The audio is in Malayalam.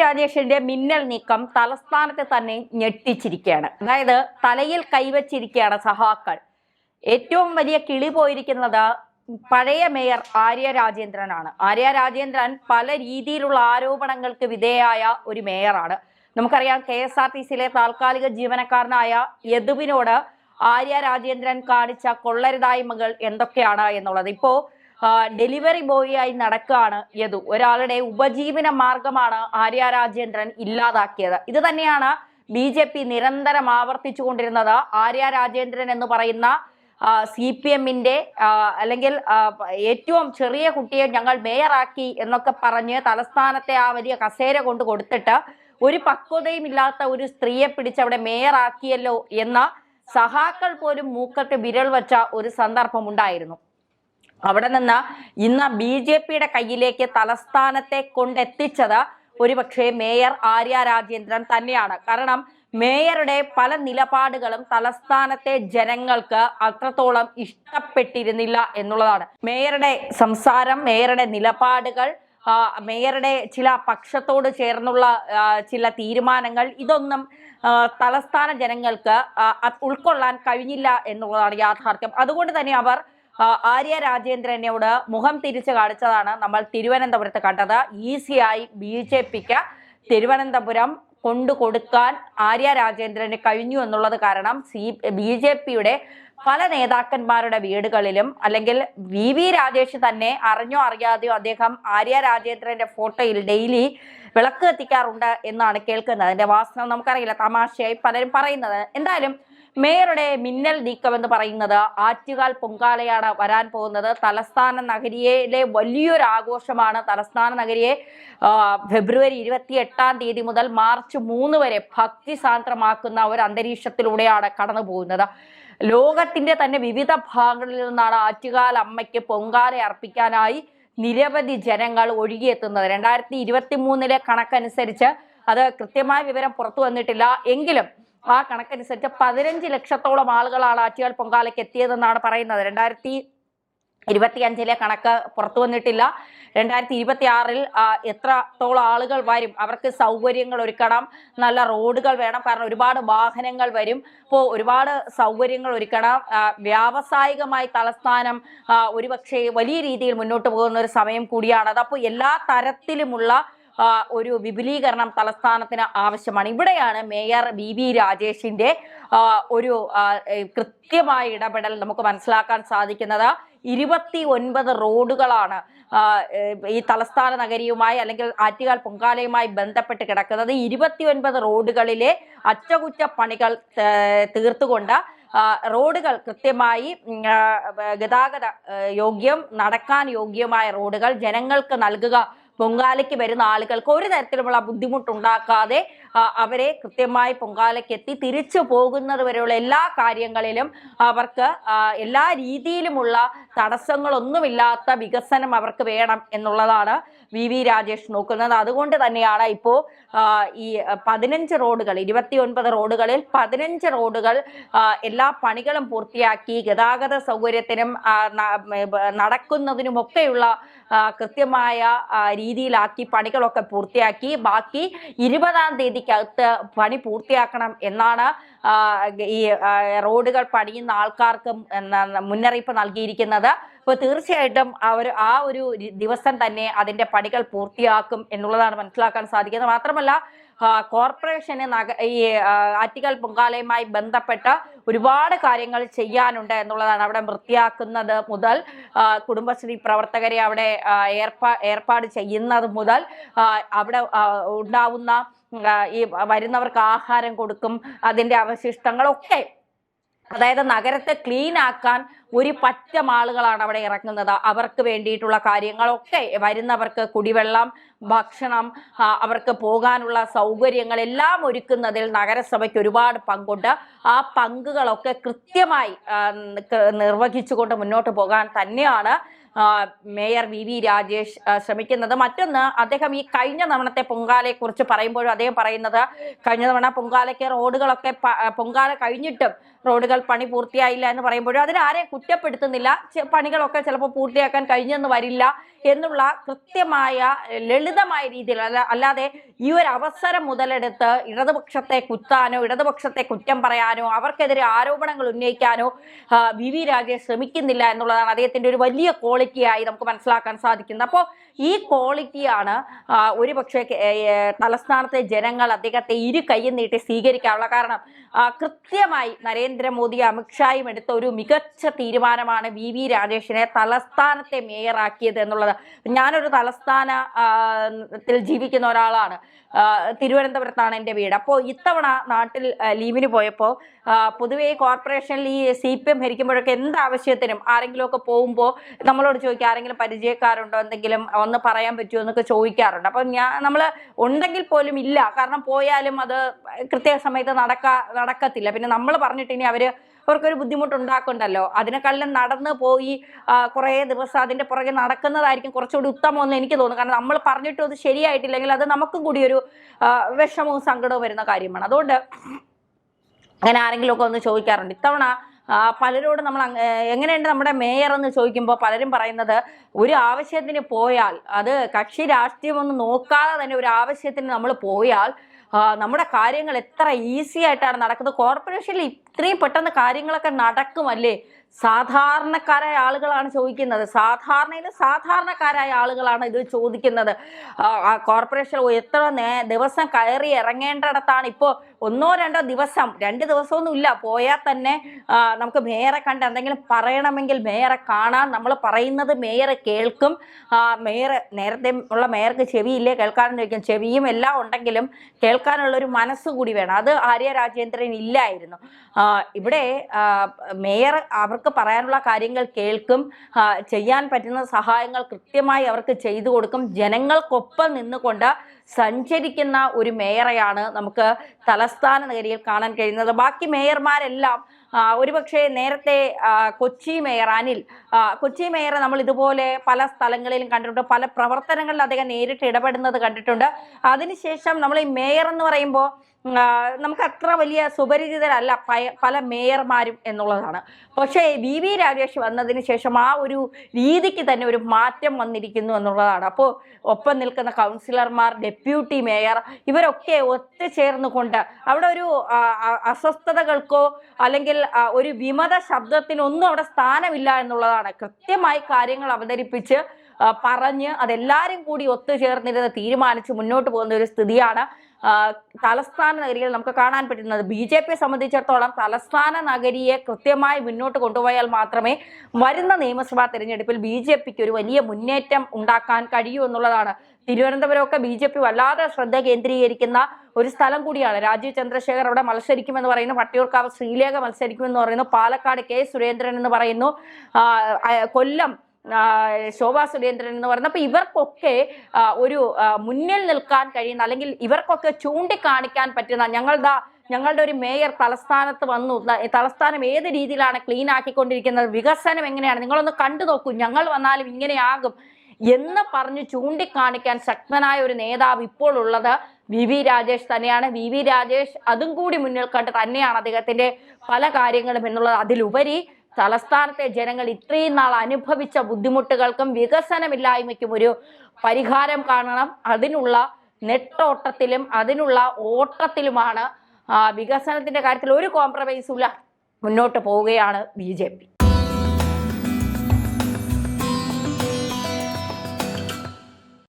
രാജേഷിന്റെ മിന്നൽ നീക്കം തലസ്ഥാനത്തെ തന്നെ ഞെട്ടിച്ചിരിക്കുകയാണ്. അതായത് തലയിൽ കൈവച്ചിരിക്കുകയാണ് സഹാക്കൾ. ഏറ്റവും വലിയ കിളി പോയിരിക്കുന്നത് പഴയ മേയർ ആര്യ രാജേന്ദ്രനാണ്. ആര്യ രാജേന്ദ്രൻ പല രീതിയിലുള്ള ആരോപണങ്ങൾക്ക് വിധേയായ ഒരു മേയറാണ്. നമുക്കറിയാം, KSRTCയിലെ താൽക്കാലിക ജീവനക്കാരനായ യദുവിനോട് ആര്യ രാജേന്ദ്രൻ കാണിച്ച കൊള്ളരുതായ്മകൾ എന്തൊക്കെയാണ് എന്നുള്ളത്. ഇപ്പോ ഡെലിവറി ബോയിയായി നടക്കുകയാണ് യദു. ഒരാളുടെ ഉപജീവന മാർഗമാണ് ആര്യ രാജേന്ദ്രൻ ഇല്ലാതാക്കിയത്. ഇത് തന്നെയാണ് BJP നിരന്തരം ആവർത്തിച്ചു കൊണ്ടിരുന്നത്. ആര്യ രാജേന്ദ്രൻ എന്ന് പറയുന്ന CPMന്റെ അല്ലെങ്കിൽ ഏറ്റവും ചെറിയ കുട്ടിയെ ഞങ്ങൾ മേയറാക്കി എന്നൊക്കെ പറഞ്ഞ് തലസ്ഥാനത്തെ ആ വലിയ കസേര കൊണ്ട് കൊടുത്തിട്ട് ഒരു പക്വതയും ഇല്ലാത്ത ഒരു സ്ത്രീയെ പിടിച്ച് അവിടെ മേയറാക്കിയല്ലോ എന്ന സഹാക്കൾ പോലും മൂക്കത്ത് വിരൽ വച്ച ഒരു സന്ദർഭം ഉണ്ടായിരുന്നു. അവിടെ നിന്ന് ഇന്ന് BJPയുടെ കയ്യിലേക്ക് തലസ്ഥാനത്തെ കൊണ്ടെത്തിച്ചത് ഒരുപക്ഷെ മേയർ ആര്യ രാജേന്ദ്രൻ തന്നെയാണ്. കാരണം മേയറുടെ പല നിലപാടുകളും തലസ്ഥാനത്തെ ജനങ്ങൾക്ക് അത്രത്തോളം ഇഷ്ടപ്പെട്ടിരുന്നില്ല എന്നുള്ളതാണ്. മേയറുടെ സംസാരം, മേയറുടെ നിലപാടുകൾ, മേയറുടെ ചില പക്ഷത്തോട് ചേർന്നുള്ള ചില തീരുമാനങ്ങൾ, ഇതൊന്നും തലസ്ഥാന ജനങ്ങൾക്ക് ഉൾക്കൊള്ളാൻ കഴിഞ്ഞില്ല എന്നുള്ളതാണ് യാഥാർത്ഥ്യം. അതുകൊണ്ട് തന്നെ അവർ ആര്യ രാജേന്ദ്രനോട് മുഖം തിരിച്ചു കാണിച്ചതാണ് നമ്മൾ തിരുവനന്തപുരത്ത് കണ്ടത്. ഈസിയായി BJPക്ക് തിരുവനന്തപുരം കൊണ്ടുകൊടുക്കാൻ ആര്യ രാജേന്ദ്രന് കഴിഞ്ഞു എന്നുള്ളത് കാരണം BJPയുടെ പല നേതാക്കന്മാരുടെ വീടുകളിലും, അല്ലെങ്കിൽ VV രാജേഷ് തന്നെ അറിഞ്ഞോ അറിയാതെയോ അദ്ദേഹം ആര്യ രാജേന്ദ്രന്റെ ഫോട്ടോയിൽ ഡെയിലി വിളക്ക് കത്തിക്കാറുണ്ട് എന്നാണ് കേൾക്കുന്നത്. അതിന്റെ വാസ്തവം നമുക്കറിയില്ല, തമാശയായി പലരും പറയുന്നത്. എന്തായാലും മേയറുടെ മിന്നൽ നീക്കം എന്ന് പറയുന്നത് ആറ്റുകാൽ പൊങ്കാലയാണ് വരാൻ പോകുന്നത്. തലസ്ഥാന നഗരിയിലെ വലിയൊരു ആഘോഷമാണ്. തലസ്ഥാന നഗരിയെ ഫെബ്രുവരി 28 മുതൽ മാർച്ച് 3 വരെ ഭക്തിസാന്ദ്രമാക്കുന്ന ഒരു അന്തരീക്ഷത്തിലൂടെയാണ് കടന്നു പോകുന്നത്. ലോകത്തിന്റെ തന്നെ വിവിധ ഭാഗങ്ങളിൽ നിന്നാണ് ആറ്റുകാൽ അമ്മയ്ക്ക് പൊങ്കാല അർപ്പിക്കാനായി നിരവധി ജനങ്ങൾ ഒഴുകിയെത്തുന്നത്. 2023 കണക്കനുസരിച്ച്, അത് കൃത്യമായ വിവരം പുറത്തു വന്നിട്ടില്ല എങ്കിലും ആ കണക്കനുസരിച്ച് 15 ലക്ഷത്തോളം ആളുകളാണ് ആറ്റുകാൽ പൊങ്കാലയ്ക്ക് എത്തിയതെന്നാണ് പറയുന്നത്. 2025 കണക്ക് പുറത്തു വന്നിട്ടില്ല. 2026 എത്രത്തോളം ആളുകൾ വരും, അവർക്ക് സൗകര്യങ്ങൾ ഒരുക്കണം, നല്ല റോഡുകൾ വേണം, കാരണം ഒരുപാട് വാഹനങ്ങൾ വരും. അപ്പോൾ ഒരുപാട് സൗകര്യങ്ങൾ ഒരുക്കണം. വ്യാവസായികമായി തലസ്ഥാനം ഒരുപക്ഷെ വലിയ രീതിയിൽ മുന്നോട്ട് പോകുന്ന ഒരു സമയം കൂടിയാണത്. അപ്പോൾ എല്ലാ തരത്തിലുമുള്ള ഒരു വിപുലീകരണം തലസ്ഥാനത്തിന് ആവശ്യമാണ്. ഇവിടെയാണ് മേയർ VV രാജേഷിന്റെ ഒരു കൃത്യമായ ഇടപെടൽ നമുക്ക് മനസ്സിലാക്കാൻ സാധിക്കുന്നത്. 29 റോഡുകളാണ് ഈ തലസ്ഥാന നഗരിയുമായി അല്ലെങ്കിൽ ആറ്റുകാൽ പൊങ്കാലയുമായി ബന്ധപ്പെട്ട് കിടക്കുന്നത്. 29 റോഡുകളിലെ അറ്റകുറ്റപ്പണികൾ തീർത്തുകൊണ്ട് റോഡുകൾ കൃത്യമായി ഗതാഗത യോഗ്യം, നടക്കാൻ യോഗ്യമായ റോഡുകൾ ജനങ്ങൾക്ക് നൽകുക. പൊങ്കാലയ്ക്ക് വരുന്ന ആളുകൾക്ക് ഒരു തരത്തിലുമുള്ള ബുദ്ധിമുട്ടുണ്ടാക്കാതെ അവരെ കൃത്യമായി പൊങ്കാലയ്ക്ക് എത്തി തിരിച്ചു പോകുന്നത് വരെയുള്ള എല്ലാ കാര്യങ്ങളിലും അവർക്ക് എല്ലാ രീതിയിലുമുള്ള തടസ്സങ്ങളൊന്നുമില്ലാത്ത വികസനം അവർക്ക് വേണം എന്നുള്ളതാണ് VV രാജേഷ് നോക്കുന്നത്. അതുകൊണ്ട് തന്നെയാണ് ഇപ്പോൾ ഈ 15 റോഡുകൾ, 29 റോഡുകളിൽ 15 റോഡുകൾ എല്ലാ പണികളും പൂർത്തിയാക്കി ഗതാഗത സൗകര്യത്തിനും നടക്കുന്നതിനുമൊക്കെയുള്ള കൃത്യമായ രീതിയിലാക്കി പണികളൊക്കെ പൂർത്തിയാക്കി. ബാക്കി 20-ാം തീയതിക്കകത്ത് പണി പൂർത്തിയാക്കണം എന്നാണ് ഈ റോഡുകൾ പണിയുന്ന ആൾക്കാർക്ക് മുന്നറിയിപ്പ് നൽകിയിരിക്കുന്നത്. അപ്പോൾ തീർച്ചയായിട്ടും ആ ഒരു ദിവസം തന്നെ അതിന്റെ പണികൾ പൂർത്തിയാക്കും എന്നുള്ളതാണ് മനസ്സിലാക്കാൻ സാധിക്കുന്നത്. മാത്രമല്ല കോർപ്പറേഷന് ഈ ആറ്റുകാൽ പൊങ്കാലയുമായി ബന്ധപ്പെട്ട ഒരുപാട് കാര്യങ്ങൾ ചെയ്യാനുണ്ട് എന്നുള്ളതാണ്. അവിടെ വൃത്തിയാക്കുന്നത് മുതൽ കുടുംബശ്രീ പ്രവർത്തകരെ അവിടെ ഏർപ്പാട് ചെയ്യുന്നത് മുതൽ അവിടെ ഉണ്ടാവുന്ന ഈ വരുന്നവർക്ക് ആഹാരം കൊടുക്കും, അതിന്റെ അവശിഷ്ടങ്ങളൊക്കെ, അതായത് നഗരത്തെ ക്ലീൻ ആക്കാൻ ഒരു പറ്റം ആളുകളാണ് അവിടെ ഇറങ്ങുന്നത്. അവർക്ക് വേണ്ടിയിട്ടുള്ള കാര്യങ്ങളൊക്കെ, വരുന്നവർക്ക് കുടിവെള്ളം, ഭക്ഷണം, അവർക്ക് പോകാനുള്ള സൗകര്യങ്ങൾ എല്ലാം ഒരുക്കുന്നതിൽ നഗരസഭയ്ക്ക് ഒരുപാട് പങ്കുണ്ട്. ആ പങ്കുകളൊക്കെ കൃത്യമായി നിർവഹിച്ചുകൊണ്ട് മുന്നോട്ട് പോകാൻ തന്നെയാണ് മേയർ VV രാജേഷ് ശ്രമിക്കുന്നത്. മറ്റൊന്ന്, അദ്ദേഹം ഈ കഴിഞ്ഞ തവണത്തെ പൊങ്കാലയെ കുറിച്ച് പറയുമ്പോഴും അദ്ദേഹം പറയുന്നത്, കഴിഞ്ഞ തവണ പൊങ്കാലയ്ക്ക് റോഡുകളൊക്കെ പൊങ്കാല കഴിഞ്ഞിട്ടും റോഡുകൾ പണി പൂർത്തിയായില്ല എന്ന് പറയുമ്പോഴും അതിനാരെയും കുറ്റപ്പെടുത്തുന്നില്ല. പണികളൊക്കെ ചിലപ്പോൾ പൂർത്തിയാക്കാൻ കഴിഞ്ഞെന്ന് വരില്ല എന്നുള്ള കൃത്യമായ ലളിതമായ രീതിയിൽ അല്ലാതെ ഈ ഒരു അവസരം മുതലെടുത്ത് ഇടതുപക്ഷത്തെ കുത്താനോ ഇടതുപക്ഷത്തെ കുറ്റം പറയാനോ അവർക്കെതിരെ ആരോപണങ്ങൾ ഉന്നയിക്കാനോ വി രാജേഷ് ശ്രമിക്കുന്നില്ല എന്നുള്ളതാണ് അദ്ദേഹത്തിന്റെ ഒരു വലിയ ക്വാളിറ്റിയായി നമുക്ക് മനസ്സിലാക്കാൻ സാധിക്കുന്നത്. അപ്പോൾ ഈ ക്വാളിറ്റിയാണ് ഒരുപക്ഷെ തലസ്ഥാനത്തെ ജനങ്ങൾ അദ്ദേഹത്തെ ഇരു കൈയും നീട്ടി സ്വീകരിക്കാനുള്ള കാരണം. കൃത്യമായി നരേന്ദ്രമോദി അമിത്ഷായും എടുത്ത ഒരു മികച്ച തീരുമാനമാണ് വി രാജേഷിനെ തലസ്ഥാനത്തെ മേയറാക്കിയത് എന്നുള്ളത്. ഞാനൊരു തലസ്ഥാനത്തിൽ ജീവിക്കുന്ന ഒരാളാണ്. തിരുവനന്തപുരത്താണ് എൻ്റെ വീട്. അപ്പോൾ ഇത്തവണ നാട്ടിൽ ലീവിന് പോയപ്പോൾ പൊതുവെ കോർപ്പറേഷനിൽ ഈ CPM ഭരിക്കുമ്പോഴൊക്കെ എന്താവശ്യത്തിനും ആരെങ്കിലുമൊക്കെ പോകുമ്പോൾ നമ്മളോട് ചോദിക്കുക, ആരെങ്കിലും പരിചയക്കാരുണ്ടോ, എന്തെങ്കിലും ഒന്ന് പറയാൻ പറ്റുമോ എന്നൊക്കെ ചോദിക്കാറുണ്ട്. അപ്പം നമ്മൾ ഉണ്ടെങ്കിൽ പോലും ഇല്ല, കാരണം പോയാലും അത് കൃത്യസമയത്ത് നടക്കത്തില്ല. പിന്നെ നമ്മൾ പറഞ്ഞിട്ട് ഇനി അവർക്കൊരു ബുദ്ധിമുട്ടുണ്ടാക്കണ്ടല്ലോ, അതിനെക്കാളും നടന്ന് പോയി കുറേ ദിവസം അതിൻ്റെ പുറകെ നടക്കുന്നതായിരിക്കും കുറച്ചുകൂടി ഉത്തമമെന്ന് എനിക്ക് തോന്നുന്നു. കാരണം നമ്മൾ പറഞ്ഞിട്ടും അത് ശരിയായിട്ടില്ലെങ്കിൽ അത് നമുക്കും കൂടി ഒരു വിഷമവും സങ്കടവും വരുന്ന കാര്യമാണ്. അതുകൊണ്ട് അങ്ങനെ ആരെങ്കിലുമൊക്കെ ഒന്ന് ചോദിക്കാറുണ്ട്. ഇത്തവണ പലരോടും നമ്മൾ എങ്ങനെയുണ്ട് നമ്മുടെ മേയർ എന്ന് ചോദിക്കുമ്പോൾ പലരും പറയുന്നത് ഒരു ആവശ്യത്തിന് പോയാൽ, അത് കക്ഷി രാഷ്ട്രീയമൊന്നും നോക്കാതെ തന്നെ ഒരു ആവശ്യത്തിന് നമ്മൾ പോയാൽ നമ്മുടെ കാര്യങ്ങൾ എത്ര ഈസി ആയിട്ടാണ് നടക്കുന്നത്. കോർപ്പറേഷനിൽ ഇത്രയും പെട്ടെന്ന് കാര്യങ്ങളൊക്കെ നടക്കുമല്ലേ? സാധാരണക്കാരായ ആളുകളാണ് ചോദിക്കുന്നത്. സാധാരണക്കാരായ ആളുകളാണ് ഇത് ചോദിക്കുന്നത്. കോർപ്പറേഷൻ എത്ര ദിവസം കയറി ഇറങ്ങേണ്ടിടത്താണ് ഇപ്പോൾ 1-2 ദിവസം, 2 ദിവസമൊന്നും ഇല്ല, പോയാൽ തന്നെ നമുക്ക് മേയറെ കണ്ട് എന്തെങ്കിലും പറയണമെങ്കിൽ മേയറെ കാണാൻ, നമ്മൾ പറയുന്നത് മേയർ കേൾക്കും. മേയർ നേരത്തെ ഉള്ള മേയർക്ക് ചെവിയില്ലേ, കേൾക്കാനെന്ന് ചോദിക്കും. ചെവിയും എല്ലാം ഉണ്ടെങ്കിലും കേൾക്കാനുള്ളൊരു മനസ്സ് കൂടി വേണം. അത് ആര്യ രാജേന്ദ്രൻ ഇല്ലായിരുന്നു. ഇവിടെ മേയർ അവർക്ക് പറയാനുള്ള കാര്യങ്ങൾ കേൾക്കും, ചെയ്യാൻ പറ്റുന്ന സഹായങ്ങൾ കൃത്യമായി അവർക്ക് ചെയ്തു കൊടുക്കും. ജനങ്ങൾക്കൊപ്പം നിന്നുകൊണ്ട് സഞ്ചരിക്കുന്ന ഒരു മേയറെയാണ് നമുക്ക് തലസ്ഥാന നഗരിയിൽ കാണാൻ കഴിയുന്നത്. ബാക്കി മേയർമാരെല്ലാം ഒരുപക്ഷെ നേരത്തെ കൊച്ചി മേയർ കൊച്ചി മേയറെ നമ്മൾ ഇതുപോലെ പല സ്ഥലങ്ങളിലും കണ്ടിട്ടുണ്ട്, പല പ്രവർത്തനങ്ങളിൽ അദ്ദേഹം നേരിട്ട് ഇടപെടുന്നത് കണ്ടിട്ടുണ്ട്. അതിനുശേഷം നമ്മൾ ഈ മേയർ എന്ന് പറയുമ്പോൾ നമുക്ക് അത്ര വലിയ സുപരിചിതരല്ല പല മേയർമാരും എന്നുള്ളതാണ്. പക്ഷേ വി രാജേഷ് വന്നതിന് ശേഷം ആ ഒരു രീതിക്ക് തന്നെ ഒരു മാറ്റം വന്നിരിക്കുന്നു എന്നുള്ളതാണ്. അപ്പോൾ ഒപ്പം നിൽക്കുന്ന കൗൺസിലർമാർ, ഡെപ്യൂട്ടി മേയർ, ഇവരൊക്കെ ഒത്തുചേർന്നുകൊണ്ട് അവിടെ ഒരു അസ്വസ്ഥതകൾക്കോ അല്ലെങ്കിൽ ഒരു വിമത ശബ്ദത്തിനൊന്നും അവിടെ സ്ഥാനമില്ല എന്നുള്ളതാണ്. കൃത്യമായി കാര്യങ്ങൾ അവതരിപ്പിച്ച് പറഞ്ഞ് അതെല്ലാവരും കൂടി ഒത്തുചേർന്നിരുന്ന് തീരുമാനിച്ച് മുന്നോട്ട് പോകുന്ന ഒരു സ്ഥിതിയാണ് തലസ്ഥാന നഗരിയിൽ നമുക്ക് കാണാൻ പറ്റുന്നത്. BJP സംബന്ധിച്ചിടത്തോളം തലസ്ഥാന നഗരിയെ കൃത്യമായി മുന്നോട്ട് കൊണ്ടുപോയാൽ മാത്രമേ വരുന്ന നിയമസഭാ തെരഞ്ഞെടുപ്പിൽ BJPക്ക് ഒരു വലിയ മുന്നേറ്റം ഉണ്ടാക്കാൻ കഴിയൂ എന്നുള്ളതാണ്. തിരുവനന്തപുരമൊക്കെ BJP വല്ലാതെ ശ്രദ്ധ കേന്ദ്രീകരിക്കുന്ന ഒരു സ്ഥലം കൂടിയാണ്. രാജീവ് ചന്ദ്രശേഖർ അവിടെ മത്സരിക്കുമെന്ന് പറയുന്നു, വട്ടിയൂർക്കാവ് ശ്രീലേഖ മത്സരിക്കുമെന്ന് പറയുന്നു, പാലക്കാട് K സുരേന്ദ്രൻ എന്ന് പറയുന്നു, കൊല്ലം ശോഭാ സുരേന്ദ്രൻ എന്ന് പറയുന്നത്. അപ്പൊ ഇവർക്കൊക്കെ ഒരു മുന്നിൽ നിൽക്കാൻ കഴിയുന്ന, അല്ലെങ്കിൽ ഇവർക്കൊക്കെ ചൂണ്ടിക്കാണിക്കാൻ പറ്റുന്ന, ഞങ്ങളുടെ ഒരു മേയർ തലസ്ഥാനത്ത് വന്നു, തലസ്ഥാനം ഏത് രീതിയിലാണ് ക്ലീൻ ആക്കിക്കൊണ്ടിരിക്കുന്നത്, വികസനം എങ്ങനെയാണ്, നിങ്ങളൊന്ന് കണ്ടു നോക്കൂ, ഞങ്ങൾ വന്നാലും ഇങ്ങനെയാകും എന്ന് പറഞ്ഞ് ചൂണ്ടിക്കാണിക്കാൻ ശക്തനായ ഒരു നേതാവ് ഇപ്പോൾ ഉള്ളത് വി രാജേഷ് തന്നെയാണ്. വി രാജേഷ് അതും കൂടി മുന്നിൽ കണ്ട് തന്നെയാണ് അദ്ദേഹത്തിന്റെ പല കാര്യങ്ങളും എന്നുള്ളത്. അതിലുപരി തലസ്ഥാനത്തെ ജനങ്ങൾ ഇത്രയും നാൾ അനുഭവിച്ച ബുദ്ധിമുട്ടുകൾക്കും വികസനമില്ലായ്മയ്ക്കും ഒരു പരിഹാരം കാണണം. അതിനുള്ള നെട്ടോട്ടത്തിലും അതിനുള്ള ഓട്ടത്തിലുമാണ്. വികസനത്തിന്റെ കാര്യത്തിൽ ഒരു കോംപ്രമൈസും ഇല്ല, മുന്നോട്ട് പോവുകയാണ് BJP.